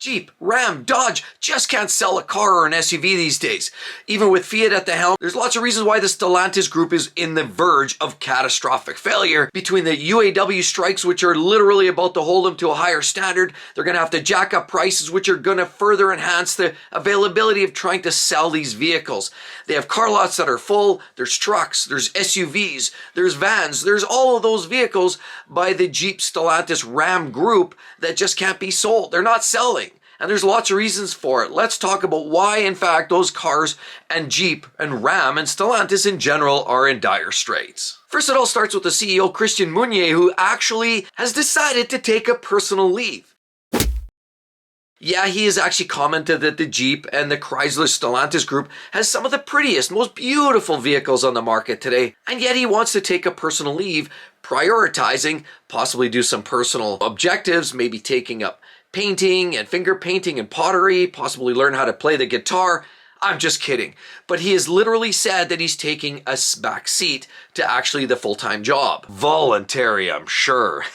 Jeep, Ram, Dodge just can't sell a car or an SUV these days. Even with Fiat at the helm, there's lots of reasons why the Stellantis group is in the verge of catastrophic failure. Between the UAW strikes, which are literally about to hold them to a higher standard, they're going to have to jack up prices, which are going to further enhance the availability of trying to sell these vehicles. They have car lots that are full, there's trucks, there's SUVs, there's vans, there's all of those vehicles by the Jeep Stellantis Ram group that just can't be sold. They're not selling. And there's lots of reasons for it. Let's talk about why, in fact, those cars and Jeep and Ram and Stellantis in general are in dire straits. First, it all starts with the CEO, Christian Meunier, who actually has decided to take a personal leave. Yeah, he has actually commented that the Jeep and the Chrysler Stellantis group has some of the prettiest, most beautiful vehicles on the market today, and yet he wants to take a personal leave, prioritizing, possibly do some personal objectives, maybe taking up painting and finger painting and pottery, possibly learn how to play the guitar. I'm just kidding. But he has literally said that he's taking a back seat to actually the full-time job. Voluntary, I'm sure.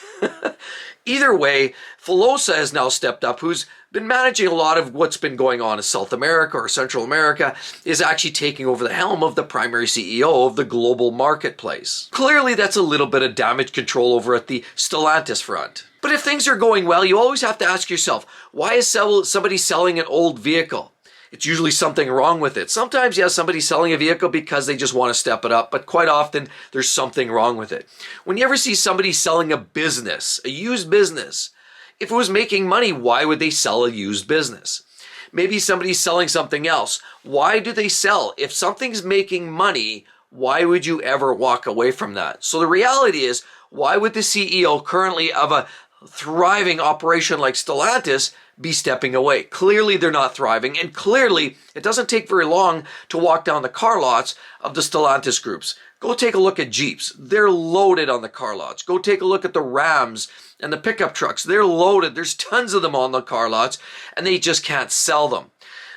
Either way, Filosa has now stepped up, who's been managing a lot of what's been going on in South America or Central America, is actually taking over the helm of the primary CEO of the global marketplace. Clearly, that's a little bit of damage control over at the Stellantis front. But if things are going well, you always have to ask yourself, why is somebody selling an old vehicle? It's usually something wrong with it. Sometimes, yes, somebody's selling a vehicle because they just want to step it up, but quite often there's something wrong with it. When you ever see somebody selling a business, a used business, if it was making money, why would they sell a used business? Maybe somebody's selling something else. Why do they sell? If something's making money, why would you ever walk away from that? So the reality is, why would the CEO currently of a thriving operation like Stellantis be stepping away? Clearly they're not thriving, and clearly it doesn't take very long to walk down the car lots of the Stellantis groups. Go take a look at Jeeps. They're loaded on the car lots. Go take a look at the Rams and the pickup trucks. They're loaded. There's tons of them on the car lots, and they just can't sell them.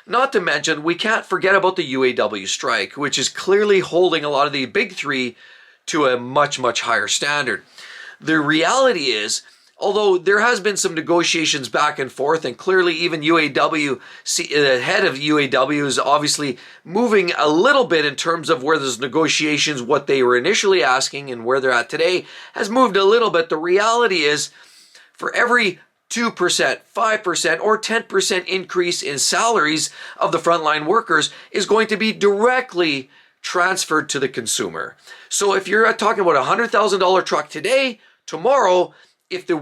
Not to mention, we can't forget about the UAW strike, which is clearly holding a lot of the big three to a much, much higher standard. The reality is, although there has been some negotiations back and forth, and clearly even UAW, the head of UAW is obviously moving a little bit in terms of where those negotiations, what they were initially asking and where they're at today, has moved a little bit. The reality is, for every 2%, 5%, or 10% increase in salaries of the frontline workers is going to be directly transferred to the consumer. So if you're talking about a $100,000 truck today, tomorrow, if the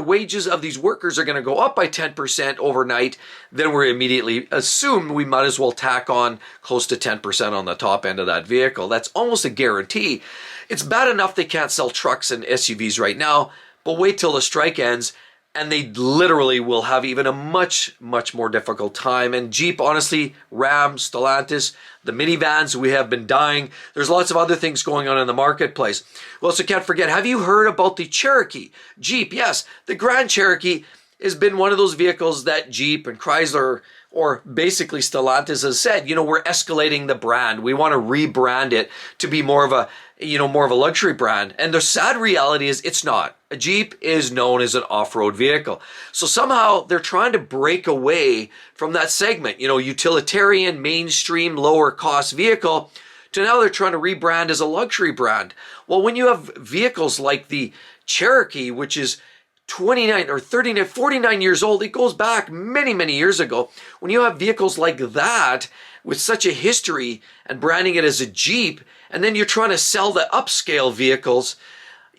wages of these workers are going to go up by 10% overnight, then we're immediately assumed we might as well tack on close to 10% on the top end of that vehicle. That's almost a guarantee. It's bad enough they can't sell trucks and SUVs right now, but wait till the strike ends and they literally will have even a much, much more difficult time. And Jeep, honestly, Ram, Stellantis, the minivans, we have been dying. There's lots of other things going on in the marketplace. We also can't forget, have you heard about the Cherokee? Jeep, yes, the Grand Cherokee has been one of those vehicles that Jeep and Chrysler, or basically Stellantis, has said, we're escalating the brand. We want to rebrand it to be more of a luxury brand. And the sad reality is it's not. A Jeep is known as an off-road vehicle. So somehow they're trying to break away from that segment, utilitarian, mainstream, lower cost vehicle, to now they're trying to rebrand as a luxury brand. Well, when you have vehicles like the Cherokee, which is 29 or 39, 49 years old, it goes back many, many years ago. When you have vehicles like that with such a history and branding it as a Jeep, and then you're trying to sell the upscale vehicles,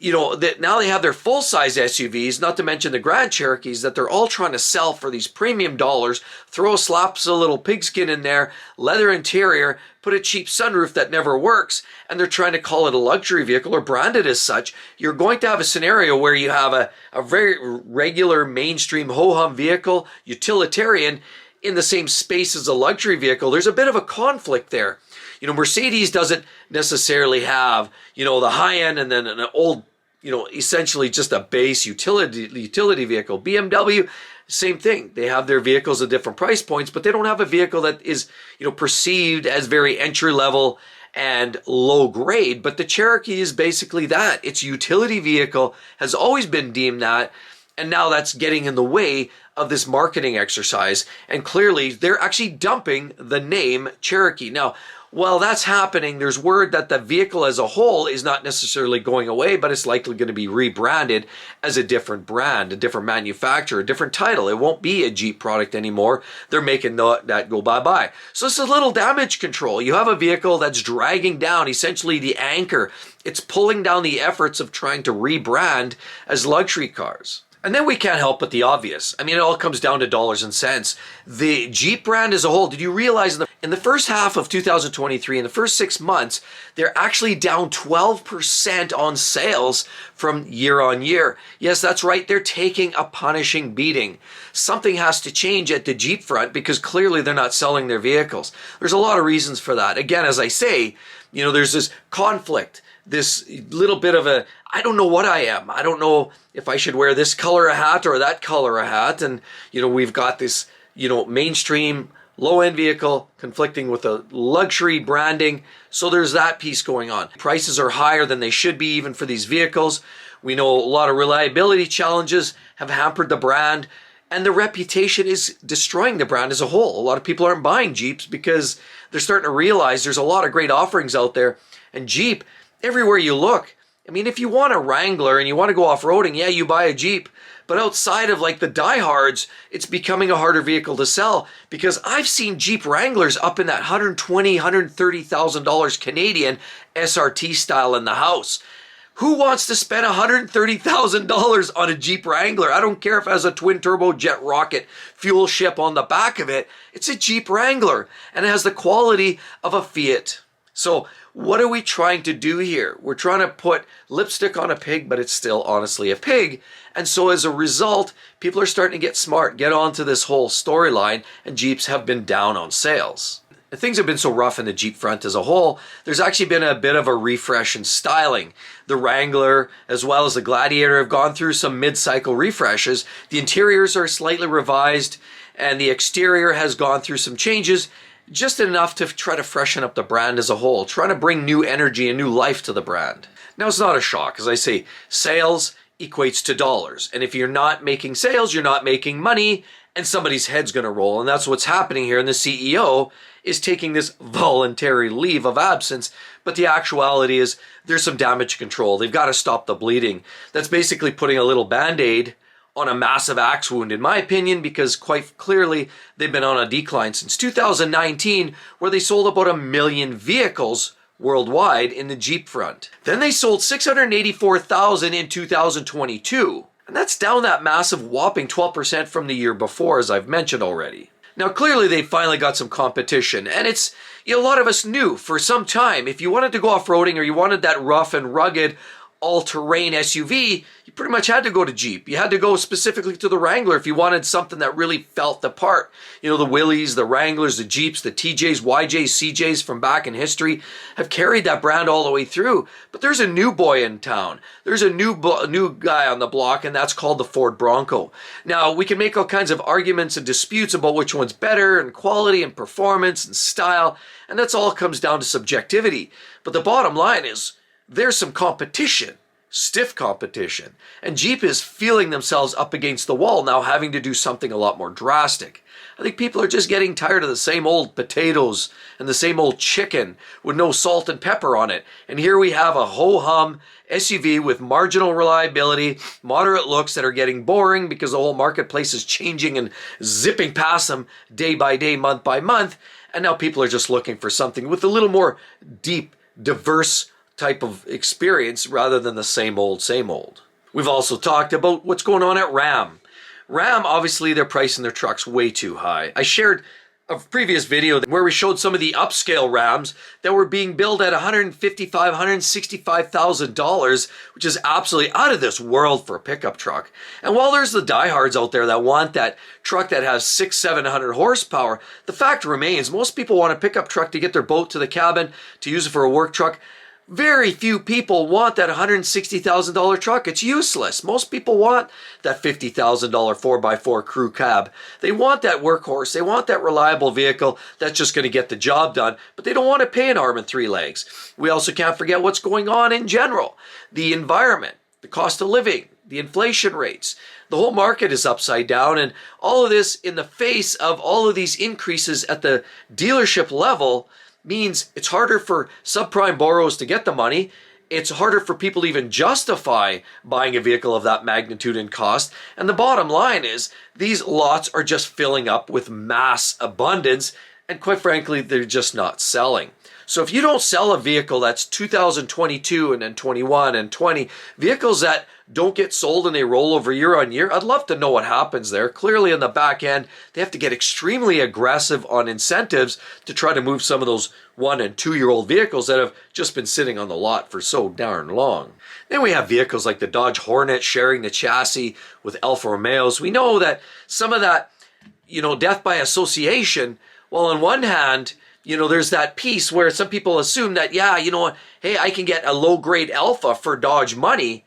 that now they have their full-size SUVs, not to mention the Grand Cherokees, that they're all trying to sell for these premium dollars, slaps a little pigskin in there, leather interior, put a cheap sunroof that never works, and they're trying to call it a luxury vehicle or brand it as such. You're going to have a scenario where you have a very regular mainstream ho-hum vehicle, utilitarian, in the same space as a luxury vehicle. There's a bit of a conflict there. Mercedes doesn't necessarily have, the high end and then an old, essentially just a base utility vehicle. BMW, same thing. They have their vehicles at different price points, but they don't have a vehicle that is, perceived as very entry level and low grade. But the Cherokee is basically that. Its utility vehicle has always been deemed that. And now that's getting in the way of this marketing exercise, and clearly they're actually dumping the name Cherokee. Now, while that's happening, there's word that the vehicle as a whole is not necessarily going away, but it's likely going to be rebranded as a different brand, a different manufacturer, a different title. It won't be a Jeep product anymore. They're making that go bye-bye. So it's a little damage control. You have a vehicle that's dragging down essentially the anchor. It's pulling down the efforts of trying to rebrand as luxury cars. And then we can't help but the obvious. I mean, it all comes down to dollars and cents. The Jeep brand as a whole, did you realize in the first half of 2023, in the first 6 months, they're actually down 12% on sales from year on year? Yes, that's right. They're taking a punishing beating. Something has to change at the Jeep front because clearly they're not selling their vehicles. There's a lot of reasons for that. Again, as I say, there's this conflict, this little bit of a, I don't know what I am. I don't know if I should wear this color of hat or that color of hat. And, we've got this, mainstream low-end vehicle conflicting with a luxury branding. So there's that piece going on. Prices are higher than they should be even for these vehicles. We know a lot of reliability challenges have hampered the brand, and the reputation is destroying the brand as a whole. A lot of people aren't buying Jeeps because they're starting to realize there's a lot of great offerings out there. And Jeep, everywhere you look, I mean, if you want a Wrangler and you want to go off-roading, yeah, you buy a Jeep. But outside of like the diehards, it's becoming a harder vehicle to sell because I've seen Jeep Wranglers up in that $120,000, $130,000 Canadian SRT style in the house. Who wants to spend $130,000 on a Jeep Wrangler? I don't care if it has a twin turbo jet rocket fuel ship on the back of it. It's a Jeep Wrangler and it has the quality of a Fiat. So what are we trying to do here? We're trying to put lipstick on a pig, but it's still honestly a pig. And so as a result, people are starting to get smart, get onto this whole storyline, and Jeeps have been down on sales. And things have been so rough in the Jeep front as a whole, there's actually been a bit of a refresh in styling. The Wrangler, as well as the Gladiator, have gone through some mid-cycle refreshes. The interiors are slightly revised, and the exterior has gone through some changes, just enough to try to freshen up the brand as a whole, trying to bring new energy and new life to the brand. Now, it's not a shock. As I say, sales equates to dollars. And if you're not making sales, you're not making money, and somebody's head's going to roll. And that's what's happening here. And the CEO is taking this voluntary leave of absence. But the actuality is there's some damage control. They've got to stop the bleeding. That's basically putting a little Band-Aid on a massive axe wound, in my opinion, because quite clearly they've been on a decline since 2019, where they sold about 1 million vehicles worldwide in the Jeep front. Then they sold 684,000 in 2022, and that's down that massive whopping 12% from the year before, as I've mentioned already. Now, clearly they finally got some competition, and it's, a lot of us knew for some time, if you wanted to go off-roading or you wanted that rough and rugged all-terrain SUV, you pretty much had to go to Jeep. You had to go specifically to the Wrangler if you wanted something that really felt the part. The Willys, the Wranglers, the Jeeps, the TJs, YJs, CJs from back in history have carried that brand all the way through. But there's a new boy in town. There's a new guy on the block, and that's called the Ford Bronco. Now, we can make all kinds of arguments and disputes about which one's better and quality and performance and style, and that's all comes down to subjectivity. But the bottom line is, there's some competition, stiff competition, and Jeep is feeling themselves up against the wall now, having to do something a lot more drastic. I think people are just getting tired of the same old potatoes and the same old chicken with no salt and pepper on it. And here we have a ho-hum SUV with marginal reliability, moderate looks that are getting boring because the whole marketplace is changing and zipping past them day by day, month by month. And now people are just looking for something with a little more deep, diverse type of experience rather than the same old, same old. We've also talked about what's going on at Ram. Ram, obviously, they're pricing their trucks way too high. I shared a previous video where we showed some of the upscale Rams that were being billed at $155,000, $165,000, which is absolutely out of this world for a pickup truck. And while there's the diehards out there that want that truck that has 600-700 horsepower, the fact remains most people want a pickup truck to get their boat to the cabin, to use it for a work truck. Very few people want that $160,000 truck. It's useless. Most people want that $50,000 4x4 crew cab. They want that workhorse. They want that reliable vehicle that's just going to get the job done, but they don't want to pay an arm and three legs. We also can't forget what's going on in general. The environment, the cost of living, the inflation rates. The whole market is upside down, and all of this in the face of all of these increases at the dealership level means it's harder for subprime borrowers to get the money. It's harder for people to even justify buying a vehicle of that magnitude and cost. And the bottom line is these lots are just filling up with mass abundance, and quite frankly, they're just not selling. So if you don't sell a vehicle that's 2022 and then 21 and 20, vehicles that don't get sold and they roll over year on year, I'd love to know what happens there. Clearly on the back end, they have to get extremely aggressive on incentives to try to move some of those 1 and 2 year old vehicles that have just been sitting on the lot for so darn long. Then we have vehicles like the Dodge Hornet sharing the chassis with Alfa Romeos. We know that some of that, death by association, well, on one hand, there's that piece where some people assume that, hey, I can get a low-grade Alfa for Dodge money.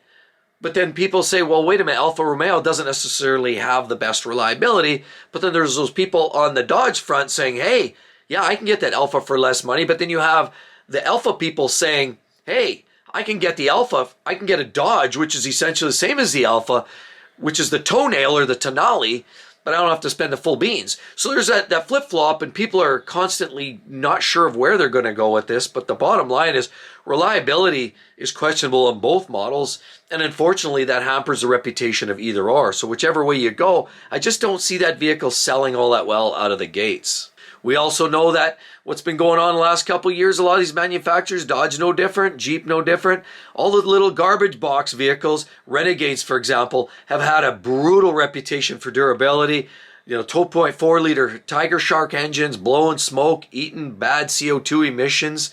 But then people say, well, wait a minute, Alfa Romeo doesn't necessarily have the best reliability. But then there's those people on the Dodge front saying, hey, yeah, I can get that Alfa for less money. But then you have the Alfa people saying, hey, I can get the Alfa, I can get a Dodge, which is essentially the same as the Alfa, which is the toenail or the tonale, but I don't have to spend the full beans. So there's that flip-flop, and people are constantly not sure of where they're going to go with this. But the bottom line is reliability is questionable on both models, and unfortunately that hampers the reputation of either or. So whichever way you go, I just don't see that vehicle selling all that well out of the gates. We also know that what's been going on the last couple of years, a lot of these manufacturers, Dodge no different, Jeep no different, all the little garbage box vehicles, Renegades for example, have had a brutal reputation for durability. 2.4 liter Tiger Shark engines, blowing smoke, eating bad CO2 emissions,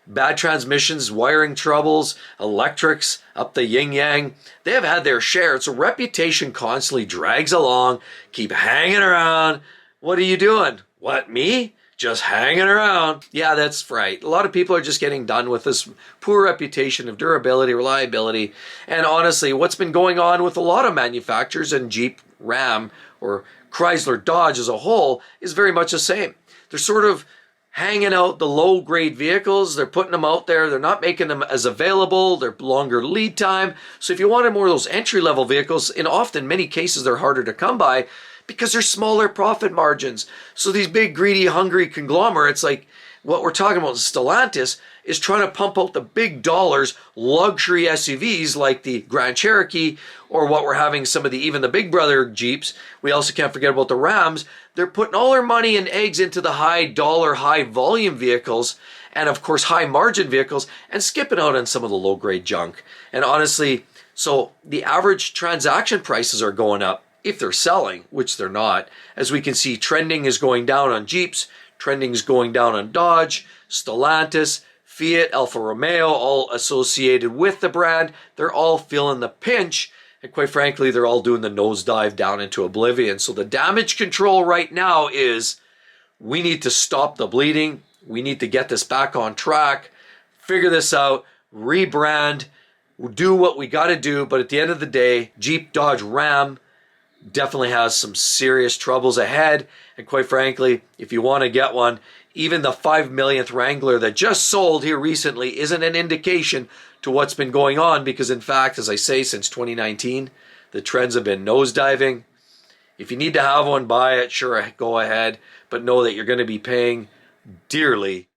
bad transmissions, wiring troubles, electrics, up the yin-yang. They have had their share. So reputation constantly drags along, keep hanging around. What are you doing? What, me? Just hanging around. Yeah, that's right. A lot of people are just getting done with this poor reputation of durability, reliability. And honestly, what's been going on with a lot of manufacturers, and Jeep, Ram, or Chrysler, Dodge as a whole, is very much the same. They're sort of hanging out the low-grade vehicles. They're putting them out there. They're not making them as available. They're longer lead time. So if you wanted more of those entry-level vehicles, in often many cases they're harder to come by, because there's smaller profit margins. So these big, greedy, hungry conglomerates, like what we're talking about, Stellantis, is trying to pump out the big dollars luxury SUVs like the Grand Cherokee, or what we're having some of even the big brother Jeeps. We also can't forget about the Rams. They're putting all their money and eggs into the high dollar, high volume vehicles, and of course high margin vehicles, and skipping out on some of the low grade junk. And honestly, so the average transaction prices are going up, if they're selling, which they're not. As we can see, trending is going down on Jeeps, trending is going down on Dodge, Stellantis, Fiat, Alfa Romeo, all associated with the brand. They're all feeling the pinch, and quite frankly, they're all doing the nosedive down into oblivion. So the damage control right now is, we need to stop the bleeding. We need to get this back on track, figure this out, rebrand, do what we got to do. But at the end of the day, Jeep, Dodge, Ram definitely has some serious troubles ahead. And quite frankly, if you want to get one, even the 5 millionth Wrangler that just sold here recently isn't an indication to what's been going on, because in fact, as I say, since 2019, the trends have been nosediving. If you need to have one, buy it, sure, go ahead, but know that you're going to be paying dearly